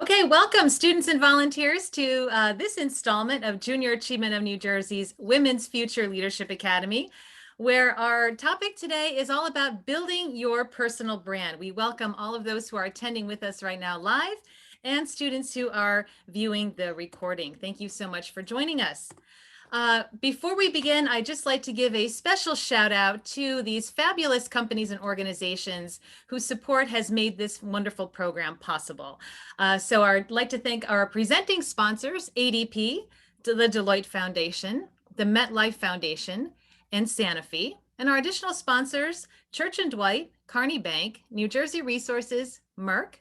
Okay, welcome students and volunteers to this installment of Junior Achievement of New Jersey's Women's Future Leadership Academy, where our topic today is all about building your personal brand. We welcome all of those who are attending with us right now live and students who are viewing the recording. Thank you so much for joining us. Before we begin, I'd just like to give a special shout out to these fabulous companies and organizations whose support has made this wonderful program possible. So I'd like to thank our presenting sponsors, ADP, the Deloitte Foundation, the MetLife Foundation, and Sanofi, and our additional sponsors, Church & Dwight, Carney Bank, New Jersey Resources, Merck,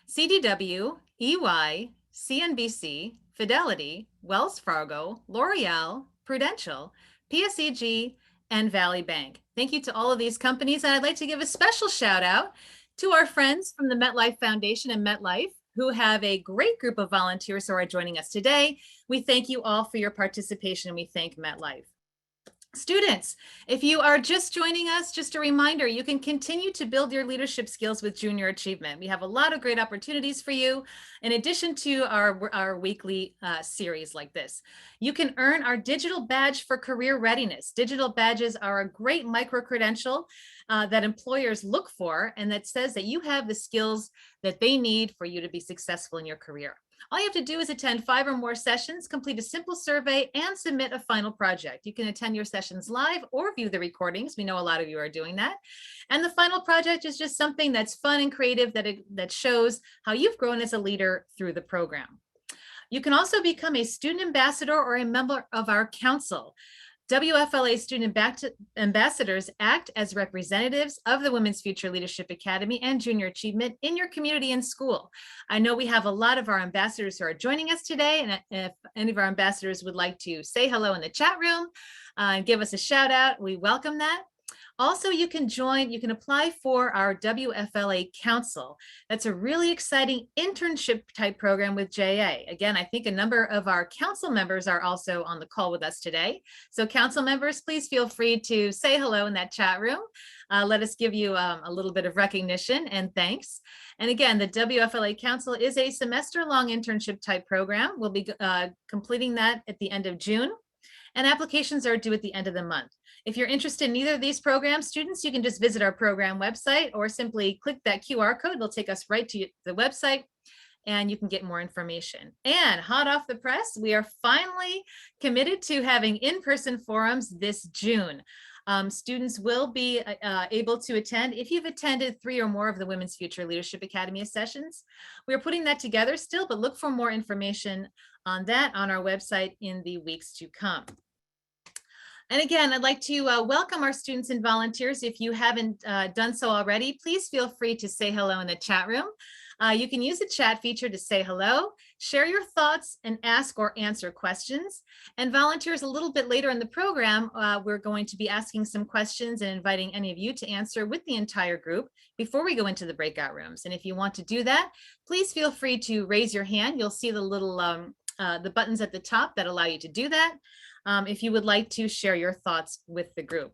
CDW, EY, CNBC, Fidelity, Wells Fargo, L'Oreal, Prudential, PSEG, and Valley Bank. Thank you to all of these companies. And I'd like to give a special shout out to our friends from the MetLife Foundation and MetLife, who have a great group of volunteers who are joining us today. We thank you all for your participation, and we thank MetLife. Students, if you are just joining us, just a reminder, you can continue to build your leadership skills with Junior Achievement. We have a lot of great opportunities for you in addition to our weekly series like this. You can earn our digital badge for career readiness. Digital badges are a great micro-credential that employers look for and that says that you have the skills that they need for you to be successful in your career. All you have to do is attend 5 or more sessions, complete a simple survey, and submit a final project. You can attend your sessions live or view the recordings. We know a lot of you are doing that. And the final project is just something that's fun and creative that shows how you've grown as a leader through the program. You can also become a student ambassador or a member of our council. WFLA student ambassadors act as representatives of the Women's Future Leadership Academy and Junior Achievement in your community and school. I know we have a lot of our ambassadors who are joining us today, and if any of our ambassadors would like to say hello in the chat room and give us a shout out, we welcome that. Also, you can apply for our WFLA Council. That's a really exciting internship type program with JA. Again, I think a number of our council members are also on the call with us today. So council members, please feel free to say hello in that chat room. Let us give you a little bit of recognition and thanks. And again, the WFLA Council is a semester-long internship type program. We'll be completing that at the end of June, and applications are due at the end of the month. If you're interested in either of these programs, students, you can just visit our program website or simply click that QR code. It'll take us right to the website and you can get more information. And hot off the press, we are finally committed to having in-person forums this June. Students will be able to attend if you've attended 3 or more of the Women's Future Leadership Academy sessions. We're putting that together still, but look for more information on that on our website in the weeks to come. And again, I'd like to welcome our students and volunteers. If you haven't done so already, please feel free to say hello in the chat room. You can use the chat feature to say hello, share your thoughts, and ask or answer questions. And volunteers, a little bit later in the program, we're going to be asking some questions and inviting any of you to answer with the entire group before we go into the breakout rooms. And if you want to do that, please feel free to raise your hand. You'll see the little the buttons at the top that allow you to do that. If you would like to share your thoughts with the group.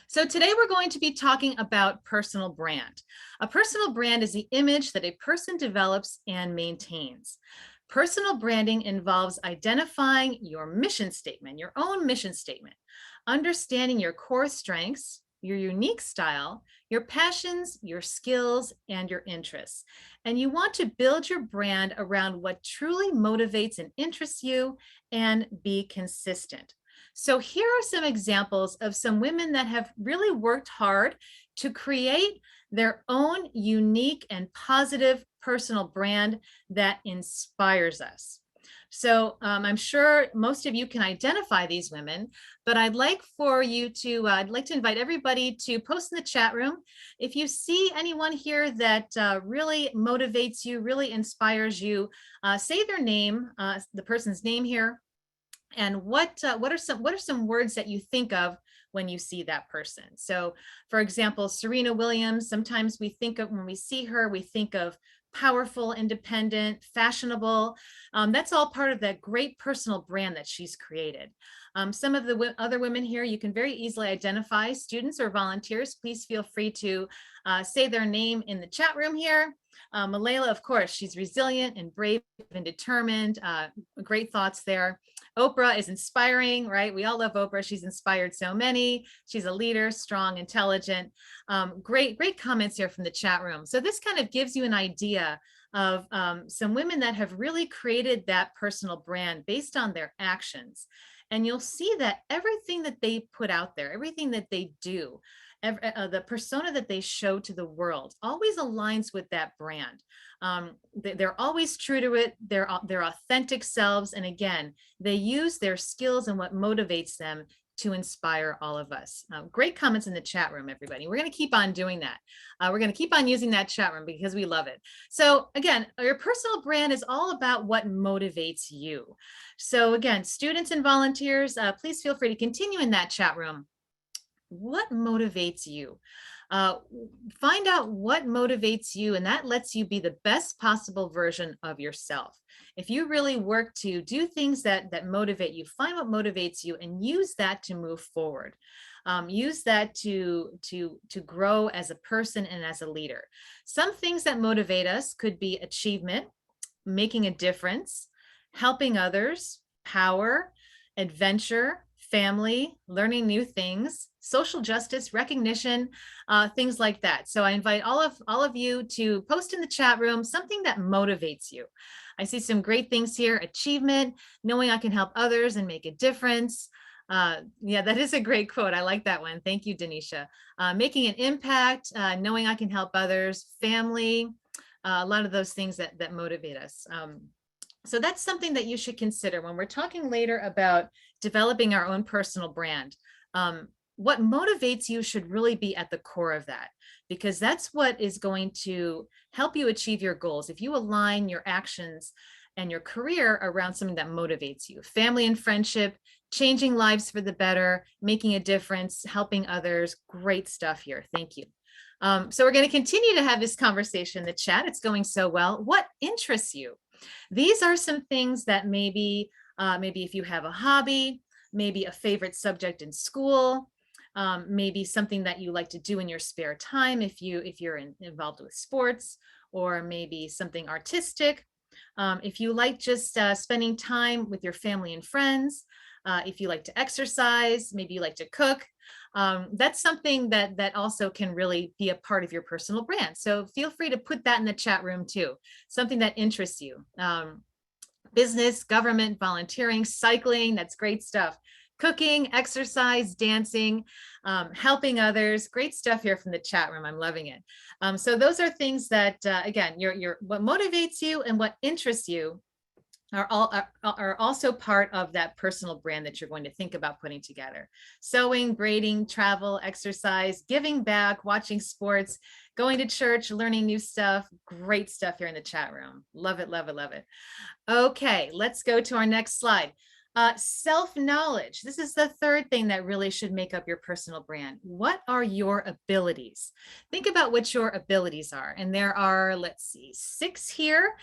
So today we're going to be talking about personal brand. A personal brand is the image that a person develops and maintains. Personal branding involves identifying your mission statement, your own mission statement, understanding your core strengths, your unique style, your passions, your skills, and your interests. And you want to build your brand around what truly motivates and interests you and be consistent. So here are some examples of some women that have really worked hard to create their own unique and positive personal brand that inspires us. So I'm sure most of you can identify these women, but I'd like to invite everybody to post in the chat room. If you see anyone here that really motivates you, really inspires you, say their name, the person's name here, and what are some words that you think of when you see that person. So for example, Serena Williams, sometimes when we see her, we think of powerful, independent, fashionable. That's all part of that great personal brand that she's created. Some of the other women here, you can very easily identify. Students or volunteers, please feel free to say their name in the chat room here. Malayla, of course, she's resilient and brave and determined. Great thoughts there. Oprah is inspiring, right? We all love Oprah. She's inspired so many. She's a leader, strong, intelligent. Great comments here from the chat room. So this kind of gives you an idea of some women that have really created that personal brand based on their actions. And you'll see that everything that they put out there, everything that they do, the persona that they show to the world always aligns with that brand. They're always true to it. They're their authentic selves. And again, they use their skills and what motivates them to inspire all of us. Great comments in the chat room, everybody. We're going to keep on doing that. We're going to keep on using that chat room because we love it. So again, your personal brand is all about what motivates you. So again, students and volunteers, please feel free to continue in that chat room. What motivates you? Find out what motivates you, and that lets you be the best possible version of yourself. If you really work to do things that motivate you, find what motivates you and use that to move forward. Use that to grow as a person and as a leader. Some things that motivate us could be achievement, making a difference, helping others, power, adventure, family, learning new things, social justice, recognition, things like that. So I invite all of you to post in the chat room something that motivates you. I see some great things here: achievement, knowing I can help others and make a difference. Yeah, that is a great quote. I like that one. Thank you, Denisha. Making an impact, knowing I can help others, family, a lot of those things that motivate us. So that's something that you should consider when we're talking later about developing our own personal brand. What motivates you should really be at the core of that, because that's what is going to help you achieve your goals. If you align your actions and your career around something that motivates you, family and friendship, changing lives for the better, making a difference, helping others, great stuff here. Thank you. So we're going to continue to have this conversation in the chat. It's going so well. What interests you? These are some things that maybe if you have a hobby, maybe a favorite subject in school, maybe something that you like to do in your spare time if you're involved with sports, or maybe something artistic. If you like just spending time with your family and friends, if you like to exercise, maybe you like to cook. That's something that also can really be a part of your personal brand. So feel free to put that in the chat room too. Something that interests you. Business, government, volunteering, cycling, that's great stuff. Cooking, exercise, dancing, helping others, great stuff here from the chat room. I'm loving it. So those are things that, again, what motivates you and what interests you are also part of that personal brand that you're going to think about putting together. Sewing, braiding, travel, exercise, giving back, watching sports, going to church, learning new stuff. Great stuff here in the chat room. Love it, love it, love it. Okay, let's go to our next slide. Self-knowledge. This is the third thing that really should make up your personal brand. What are your abilities? Think about what your abilities are. And there are, let's see, 6 here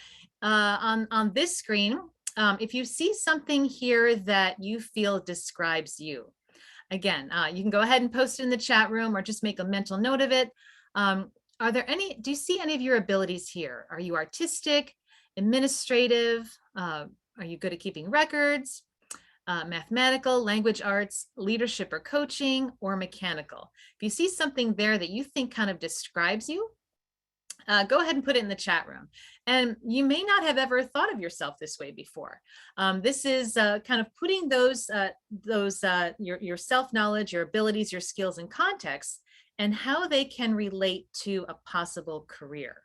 on this screen. If you see something here that you feel describes you, again, you can go ahead and post it in the chat room or just make a mental note of it. Do you see any of your abilities here? Are you artistic, administrative? Are you good at keeping records? Mathematical, language arts, leadership or coaching, or mechanical? If you see something there that you think kind of describes you, go ahead and put it in the chat room. And you may not have ever thought of yourself this way before. This is kind of putting your self-knowledge, your abilities, your skills in context, and how they can relate to a possible career.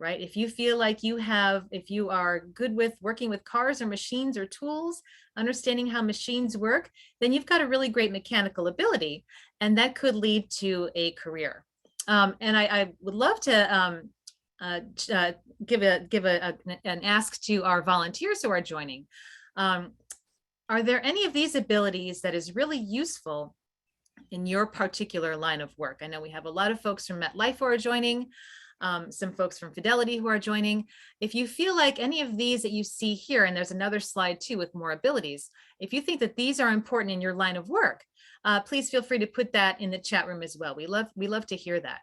Right? If you feel like if you are good with working with cars or machines or tools, understanding how machines work, then you've got a really great mechanical ability, and that could lead to a career. And I would love to give an ask to our volunteers who are joining. Are there any of these abilities that is really useful in your particular line of work? I know we have a lot of folks from MetLife who are joining. Some folks from Fidelity who are joining. If you feel like any of these that you see here, and there's another slide too with more abilities, if you think that these are important in your line of work, please feel free to put that in the chat room as well. We love to hear that.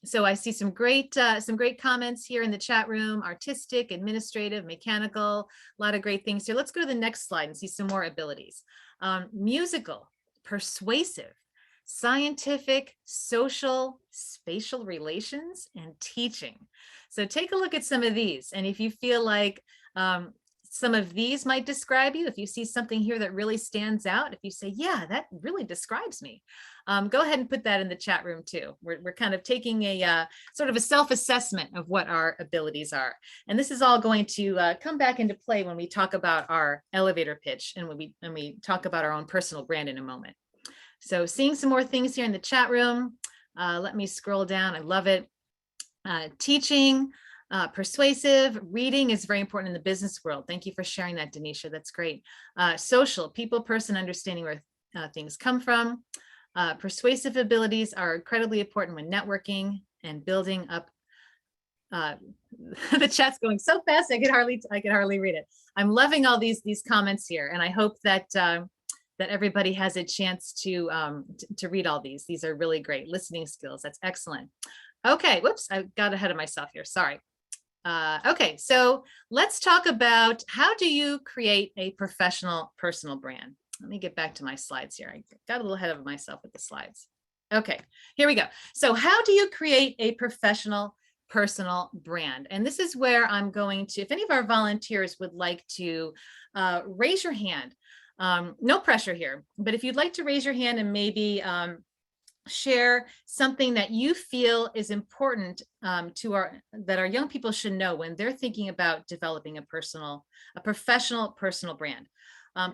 So I see some great comments here in the chat room: artistic, administrative, mechanical, a lot of great things here. Let's go to the next slide and see some more abilities. Musical, persuasive, scientific, social, spatial relations, and teaching. So take a look at some of these. And if you feel like some of these might describe you, if you see something here that really stands out, if you say, yeah, that really describes me, go ahead and put that in the chat room too. We're kind of taking a sort of a self-assessment of what our abilities are. And this is all going to come back into play when we talk about our elevator pitch and when we talk about our own personal brand in a moment. So seeing some more things here in the chat room. Let me scroll down. I love it. Teaching, persuasive, reading is very important in the business world. Thank you for sharing that, Denisha. That's great. Social, people, person, understanding where things come from. Persuasive abilities are incredibly important when networking and building up. The chat's going so fast I could hardly read it. I'm loving all these comments here, and I hope that that everybody has a chance to read all these. These are really great. Listening skills, that's excellent. Okay, whoops, I got ahead of myself here. Sorry. Okay, so let's talk about how do you create a professional personal brand. Let me get back to my slides here. I got a little ahead of myself with the slides. Okay, here we go. So how do you create a professional personal brand? And this is where I'm going to, if any of our volunteers would like to raise your hand, no pressure here, but if you'd like to raise your hand and maybe share something that you feel is important that our young people should know when they're thinking about developing a professional personal brand.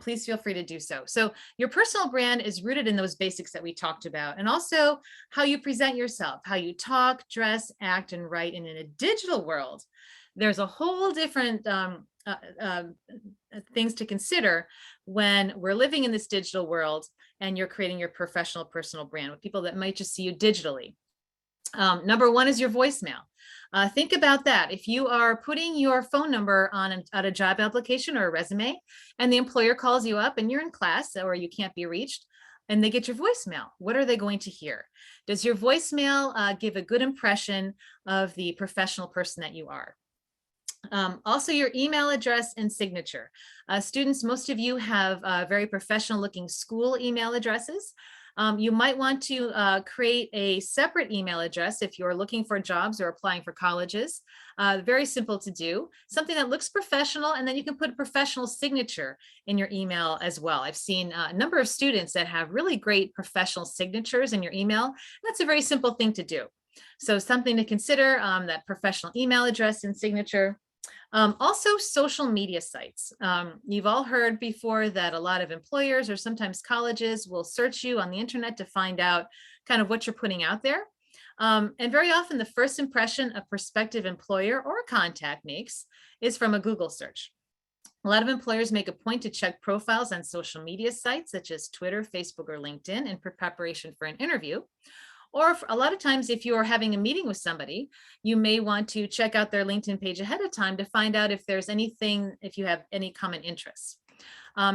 Please feel free to do so. So your personal brand is rooted in those basics that we talked about, and also how you present yourself, how you talk, dress, act, and write. And in a digital world, there's a whole different things to consider when we're living in this digital world and you're creating your professional personal brand with people that might just see you digitally. Number one is your voicemail. Think about that. If you are putting your phone number on a job application or a resume, and the employer calls you up and you're in class or you can't be reached, and they get your voicemail, what are they going to hear? Does your voicemail give a good impression of the professional person that you are? Also, your email address and signature. Students, most of you have very professional looking school email addresses. You might want to create a separate email address if you're looking for jobs or applying for colleges. Very simple to do. Something that looks professional, and then you can put a professional signature in your email as well. I've seen a number of students that have really great professional signatures in your email. That's a very simple thing to do. So something to consider, that professional email address and signature. Also, social media sites. You've all heard before that a lot of employers or sometimes colleges will search you on the internet to find out kind of what you're putting out there. And very often the first impression a prospective employer or contact makes is from a Google search. A lot of employers make a point to check profiles on social media sites such as Twitter, Facebook, or LinkedIn in preparation for an interview. Or a lot of times, if you're having a meeting with somebody, you may want to check out their LinkedIn page ahead of time to find out if there's anything, if you have any common interests.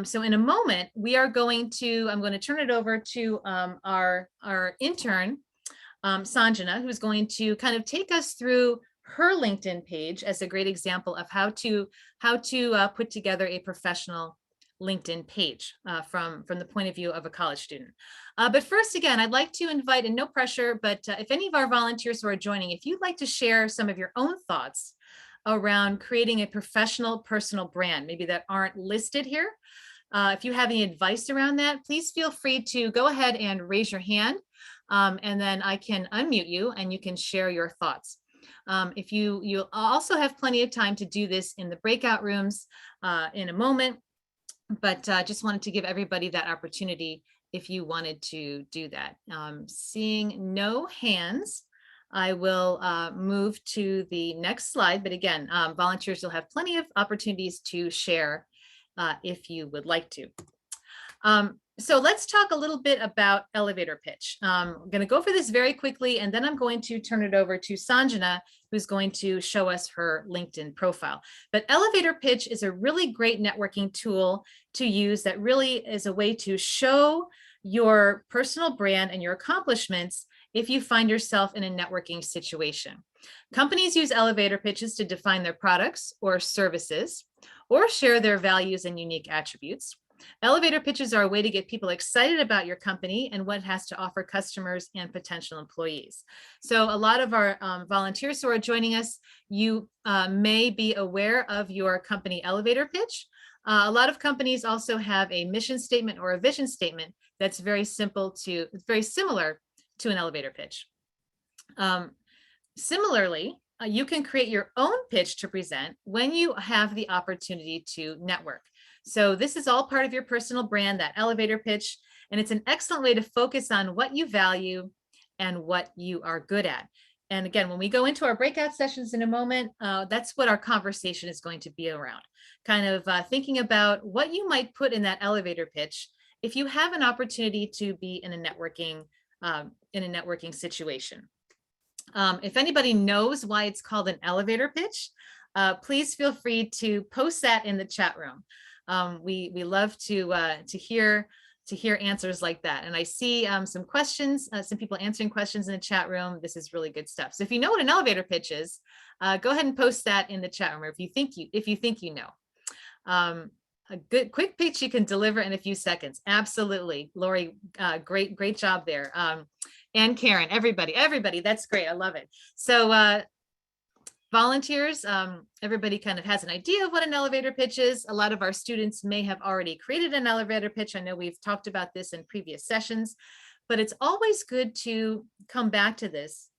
So in a moment, I'm going to turn it over to our intern, Sanjana, who's going to kind of take us through her LinkedIn page as a great example of how to put together a professional LinkedIn page from the point of view of a college student. But first, again, I'd like to invite, and no pressure, but if any of our volunteers who are joining, if you'd like to share some of your own thoughts around creating a professional personal brand, maybe that aren't listed here, if you have any advice around that, please feel free to go ahead and raise your hand, and then I can unmute you and you can share your thoughts. If you'll also have plenty of time to do this in the breakout rooms in a moment. But just wanted to give everybody that opportunity if you wanted to do that. Seeing no hands, I will move to the next slide. But again, volunteers will have plenty of opportunities to share if you would like to. So let's talk a little bit about elevator pitch. I'm going to go over this very quickly, and then I'm going to turn it over to Sanjana, who's going to show us her LinkedIn profile. But elevator pitch is a really great networking tool to use that really is a way to show your personal brand and your accomplishments if you find yourself in a networking situation. Companies use elevator pitches to define their products or services or share their values and unique attributes. Elevator pitches are a way to get people excited about your company and what it has to offer customers and potential employees. So a lot of our volunteers who are joining us, you may be aware of your company elevator pitch. A lot of companies also have a mission statement or a vision statement that's very similar to an elevator pitch. Similarly, you can create your own pitch to present when you have the opportunity to network. So this is all part of your personal brand, that elevator pitch, and it's an excellent way to focus on what you value and what you are good at. And again, when we go into our breakout sessions in a moment, that's what our conversation is going to be around. Kind of thinking about what you might put in that elevator pitch if you have an opportunity to be in a networking situation. If anybody knows why it's called an elevator pitch, please feel free to post that in the chat room. We love to hear answers like that. And I see some questions, some people answering questions in the chat room. This is really good stuff. So if you know what an elevator pitch is, go ahead and post that in the chat room, or if you think you know. A good quick pitch you can deliver in a few seconds. Absolutely, Lori, great job there. And Karen, everybody, that's great. I love it. So volunteers, everybody kind of has an idea of what an elevator pitch is. A lot of our students may have already created an elevator pitch. I know we've talked about this in previous sessions, but it's always good to come back to this.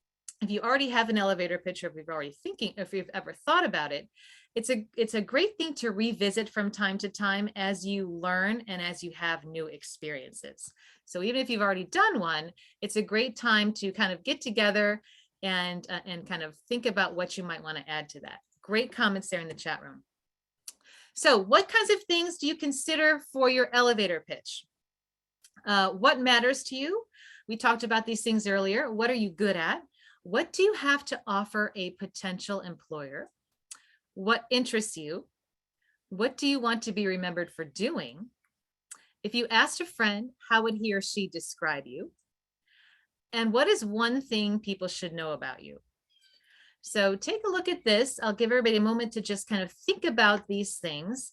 If you already have an elevator pitch, or if you've ever thought about it, it's a great thing to revisit from time to time as you learn and as you have new experiences. So even if you've already done one, it's a great time to kind of get together and kind of think about what you might want to add to that. Great comments there in the chat room. So what kinds of things do you consider for your elevator pitch? What matters to you? We talked about these things earlier. What are you good at? What do you have to offer a potential employer? What interests you? What do you want to be remembered for doing? If you asked a friend, how would he or she describe you? And what is one thing people should know about you? So take a look at this. I'll give everybody a moment to just kind of think about these things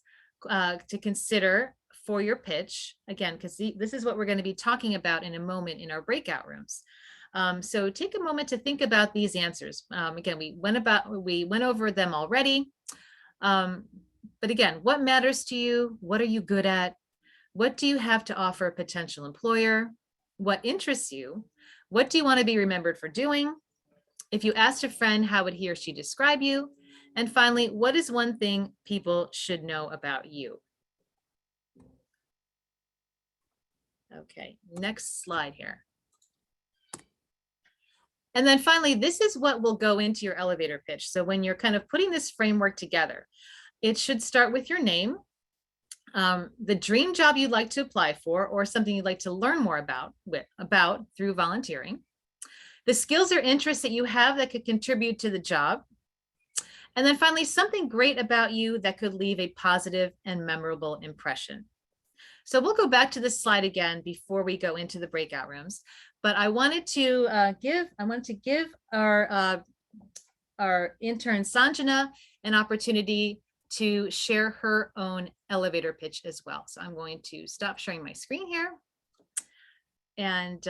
to consider for your pitch. Again, because this is what we're going to be talking about in a moment in our breakout rooms. So take a moment to think about these answers. Again, we went over them already. But again, what matters to you? What are you good at? What do you have to offer a potential employer? What interests you? What do you want to be remembered for doing? If you asked a friend, how would he or she describe you? And finally, what is one thing people should know about you? Okay, next slide here. And then finally, this is what will go into your elevator pitch. So when you're kind of putting this framework together, it should start with your name, the dream job you'd like to apply for, or something you'd like to learn more about through volunteering, the skills or interests that you have that could contribute to the job, and then finally, something great about you that could leave a positive and memorable impression. So we'll go back to this slide again before we go into the breakout rooms. But I wanted to give our intern Sanjana an opportunity to share her own elevator pitch as well. So I'm going to stop sharing my screen here and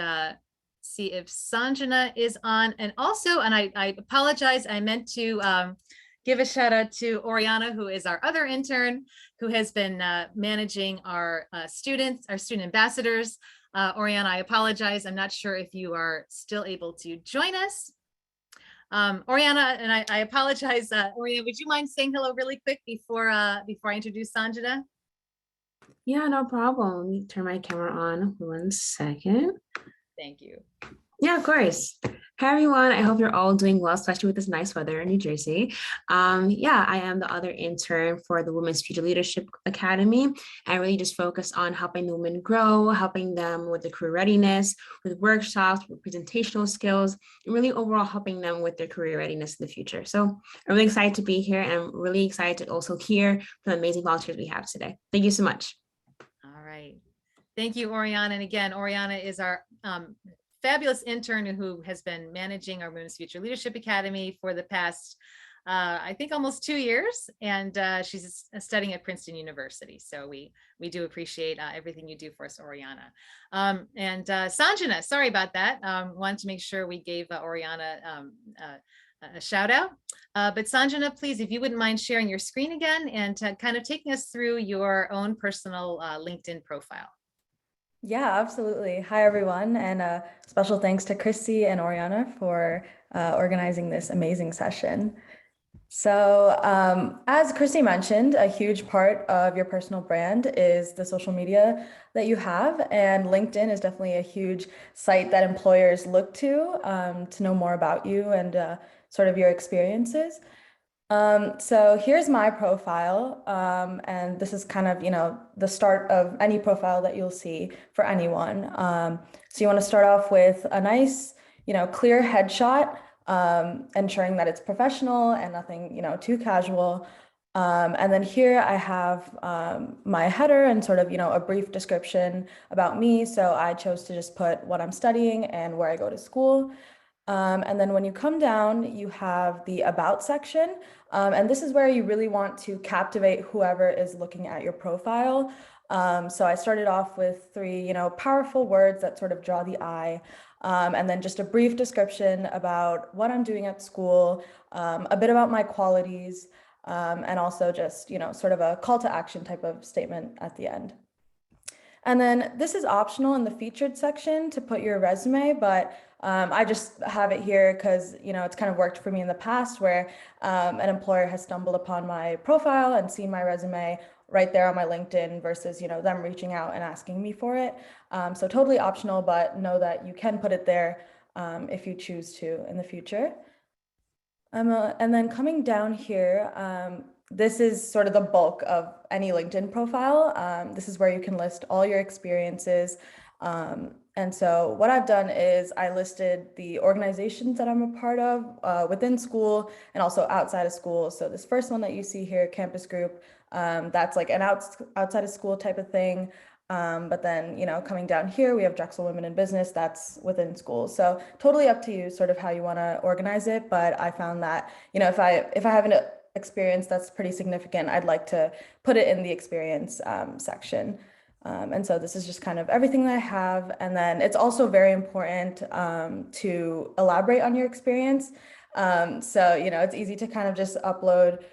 see if Sanjana is on. And also, and I apologize, I meant to give a shout out to Oriana, who is our other intern, who has been managing our student ambassadors. Oriana, I apologize. I'm not sure if you are still able to join us. Oriana, and I apologize. Oriana, would you mind saying hello really quick before I introduce Sanjana? Yeah, no problem. Let me turn my camera on 1 second. Thank you. Yeah, of course. Hi, everyone. I hope you're all doing well, especially with this nice weather in New Jersey. Yeah, I am the other intern for the Women's Future Leadership Academy. I really just focus on helping the women grow, helping them with their career readiness, with workshops, with presentational skills, and really overall helping them with their career readiness in the future. So I'm really excited to be here, and I'm really excited to also hear from the amazing volunteers we have today. Thank you so much. All right. Thank you, Oriana. And again, Oriana is our fabulous intern who has been managing our Women's Future Leadership Academy for the past, I think, almost 2 years, and she's studying at Princeton University. So we do appreciate everything you do for us, Oriana. And Sanjana, sorry about that. Wanted to make sure we gave Oriana a shout out. But Sanjana, please, if you wouldn't mind sharing your screen again and kind of taking us through your own personal LinkedIn profile. Yeah, absolutely. Hi, everyone. And special thanks to Christy and Oriana for organizing this amazing session. So as Christy mentioned, a huge part of your personal brand is the social media that you have. And LinkedIn is definitely a huge site that employers look to know more about you and sort of your experiences. So here's my profile, and this is kind of, the start of any profile that you'll see for anyone. So you want to start off with a nice, clear headshot, ensuring that it's professional and nothing, too casual. And then here I have my header and sort of, a brief description about me. So I chose to just put what I'm studying and where I go to school. And then when you come down, you have the About section. And this is where you really want to captivate whoever is looking at your profile. So I started off with 3, powerful words that sort of draw the eye. And then just a brief description about what I'm doing at school, a bit about my qualities, and also just, sort of a call to action type of statement at the end. And then this is optional in the featured section to put your resume, but I just have it here because, it's kind of worked for me in the past where an employer has stumbled upon my profile and seen my resume right there on my LinkedIn versus, them reaching out and asking me for it. So totally optional, but know that you can put it there if you choose to in the future. And then coming down here, this is sort of the bulk of any LinkedIn profile. This is where you can list all your experiences. And so what I've done is I listed the organizations that I'm a part of within school and also outside of school. So this first one that you see here, Campus Group, that's like an outside of school type of thing. But then, coming down here, we have Drexel Women in Business, that's within school. So totally up to you sort of how you want to organize it. But I found that, if I have an experience that's pretty significant, I'd like to put it in the experience section. And so this is just kind of everything that I have. And then it's also very important to elaborate on your experience. So, it's easy to kind of just upload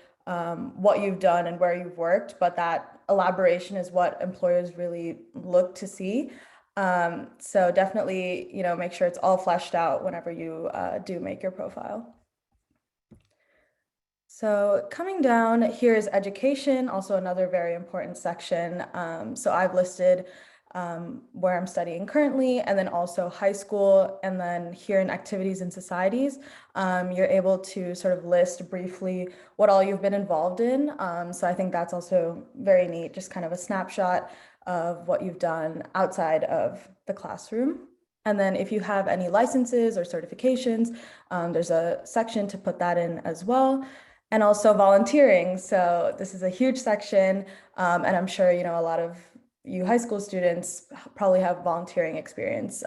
what you've done and where you've worked, but that elaboration is what employers really look to see. So definitely, make sure it's all fleshed out whenever you do make your profile. So coming down, here is education, also another very important section. So I've listed where I'm studying currently, and then also high school, and then here in activities and societies, you're able to sort of list briefly what all you've been involved in. So I think that's also very neat, just kind of a snapshot of what you've done outside of the classroom. And then if you have any licenses or certifications, there's a section to put that in as well. And also volunteering. So this is a huge section. And I'm sure, a lot of you high school students probably have volunteering experience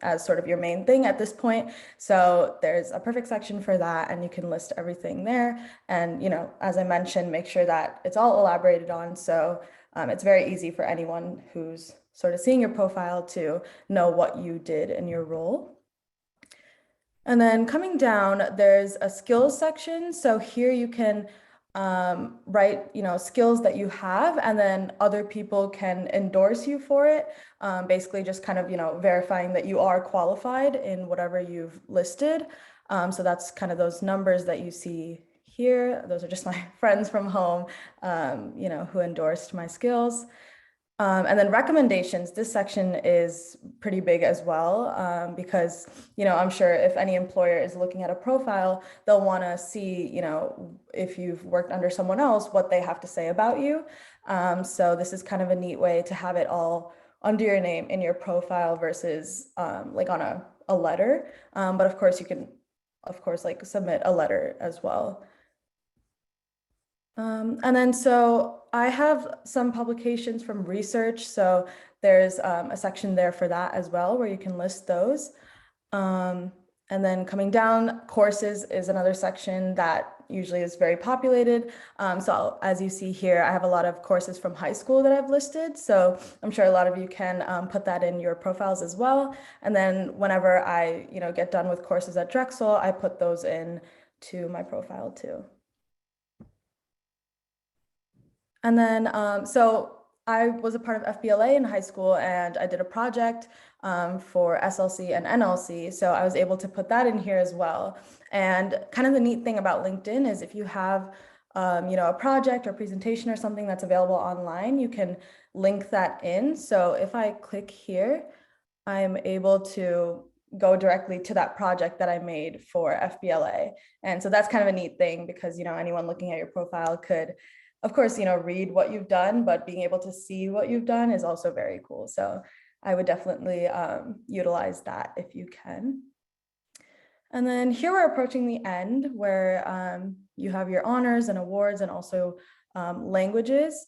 as sort of your main thing at this point. So there's a perfect section for that, and you can list everything there. And, as I mentioned, make sure that it's all elaborated on. So it's very easy for anyone who's sort of seeing your profile to know what you did in your role. And then coming down, there's a skills section. So here you can write, skills that you have, and then other people can endorse you for it. Basically just kind of, verifying that you are qualified in whatever you've listed. So that's kind of those numbers that you see here. Those are just my friends from home, who endorsed my skills. And then recommendations, this section is pretty big as well, because, I'm sure if any employer is looking at a profile, they'll want to see, if you've worked under someone else, what they have to say about you. So this is kind of a neat way to have it all under your name in your profile versus like on a letter. But of course, you can, like submit a letter as well. And then so I have some publications from research. So there's a section there for that as well, where you can list those. And then coming down, courses is another section that usually is very populated. So as you see here, I have a lot of courses from high school that I've listed. So I'm sure a lot of you can put that in your profiles as well. And then whenever I, get done with courses at Drexel, I put those in to my profile too. And then, so I was a part of FBLA in high school, and I did a project for SLC and NLC. So I was able to put that in here as well. And kind of the neat thing about LinkedIn is if you have, a project or presentation or something that's available online, you can link that in. So if I click here, I'm able to go directly to that project that I made for FBLA. And so that's kind of a neat thing because, anyone looking at your profile could, of course, read what you've done, but being able to see what you've done is also very cool. So I would definitely utilize that if you can. And then here we're approaching the end where you have your honors and awards and also languages.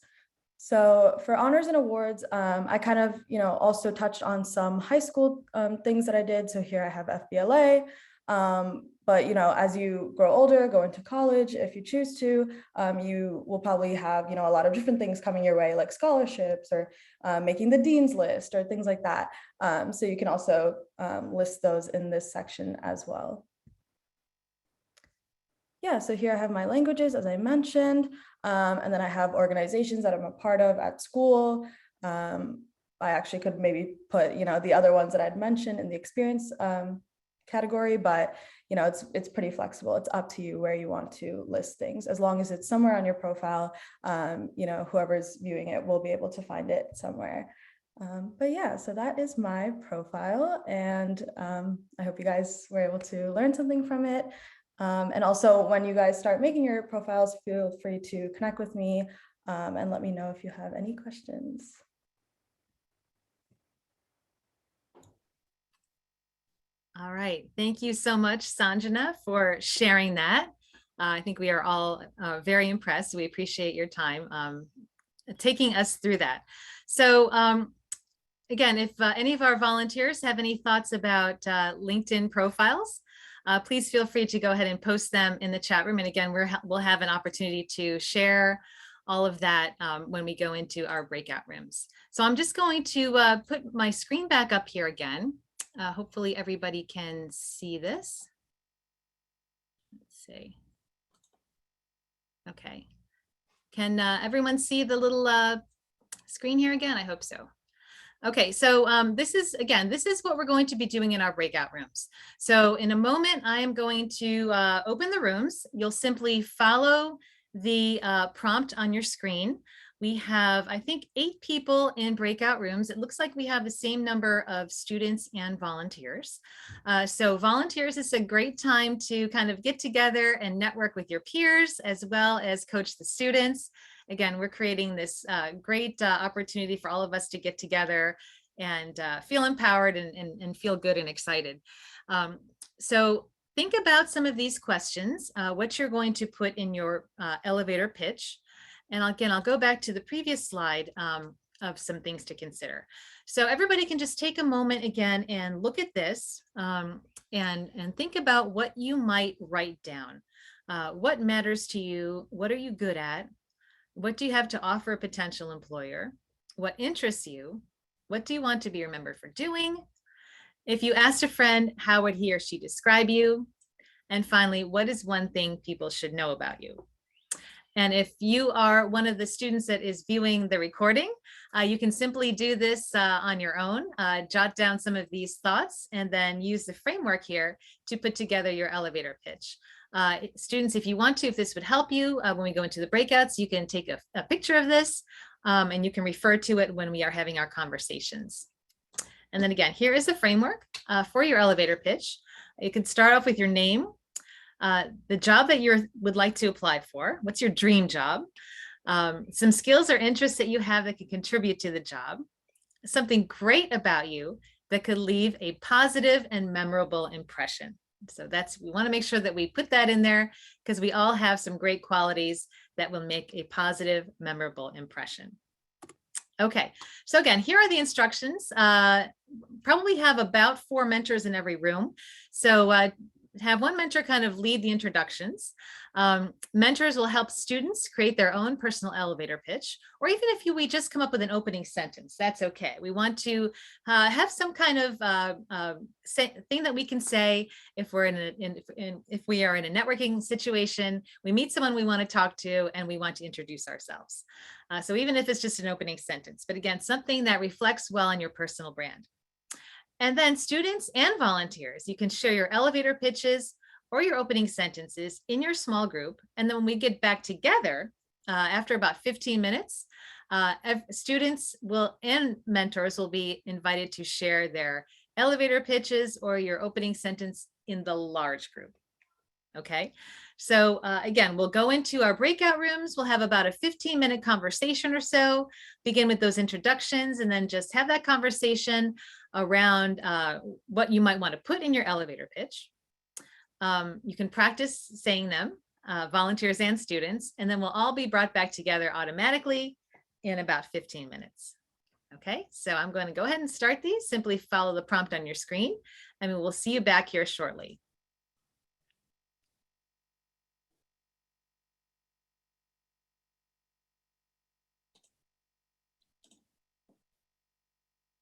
So for honors and awards, I kind of, also touched on some high school things that I did. So here I have FBLA. But, as you grow older, go into college, if you choose to, you will probably have, a lot of different things coming your way, like scholarships or making the dean's list or things like that. So you can also list those in this section as well. Yeah, so here I have my languages, as I mentioned, and then I have organizations that I'm a part of at school. I actually could maybe put, the other ones that I'd mentioned in the experience category, but it's pretty flexible. It's up to you where you want to list things. As long as it's somewhere on your profile, whoever's viewing it will be able to find it somewhere. But yeah, so that is my profile, and I hope you guys were able to learn something from it. And also when you guys start making your profiles, feel free to connect with me and let me know if you have any questions. All right. Thank you so much, Sanjana, for sharing that. I think we are all very impressed. We appreciate your time taking us through that. So again, if any of our volunteers have any thoughts about LinkedIn profiles, please feel free to go ahead and post them in the chat room. And again, we'll have an opportunity to share all of that when we go into our breakout rooms. So I'm just going to put my screen back up here again. Hopefully everybody can see this. Let's see. Okay. Can everyone see the little screen here again? I hope so. Okay, so this is what we're going to be doing in our breakout rooms. So in a moment, I am going to open the rooms. You'll simply follow the prompt on your screen. We have, I think, 8 people in breakout rooms. It looks like we have the same number of students and volunteers. So volunteers is a great time to kind of get together and network with your peers as well as coach the students. Again, we're creating this great opportunity for all of us to get together and feel empowered and feel good and excited. So think about some of these questions, what you're going to put in your elevator pitch. And again, I'll go back to the previous slide of some things to consider. So everybody can just take a moment again and look at this and think about what you might write down. What matters to you? What are you good at? What do you have to offer a potential employer? What interests you? What do you want to be remembered for doing? If you asked a friend, how would he or she describe you? And finally, what is one thing people should know about you? And if you are one of the students that is viewing the recording, you can simply do this on your own, jot down some of these thoughts, and then use the framework here to put together your elevator pitch. Students, if you want to, if this would help you when we go into the breakouts, you can take a picture of this and you can refer to it when we are having our conversations. And then again, here is the framework for your elevator pitch. You can start off with your name, the job that you would like to apply for. What's your dream job? Some skills or interests that you have that could contribute to the job. Something great about you that could leave a positive and memorable impression. So we want to make sure that we put that in there because we all have some great qualities that will make a positive, memorable impression. Okay, so again, here are the instructions. Probably have about 4 mentors in every room. So have one mentor kind of lead the introductions. Mentors will help students create their own personal elevator pitch, or even if we just come up with an opening sentence, that's okay. We want to have some kind of thing that we can say if we're if we are in a networking situation, we meet someone we want to talk to and we want to introduce ourselves. So even if it's just an opening sentence, but again, something that reflects well on your personal brand. And then students and volunteers, you can share your elevator pitches or your opening sentences in your small group. And then when we get back together, after about 15 minutes, students will and mentors will be invited to share their elevator pitches or your opening sentence in the large group. Okay, so again, we'll go into our breakout rooms. We'll have about a 15-minute conversation or so, begin with those introductions, and then just have that conversation around what you might want to put in your elevator pitch. You can practice saying them, volunteers and students, and then we'll all be brought back together automatically in about 15 minutes. Okay, so I'm going to go ahead and start these. Simply follow the prompt on your screen, and we will see you back here shortly.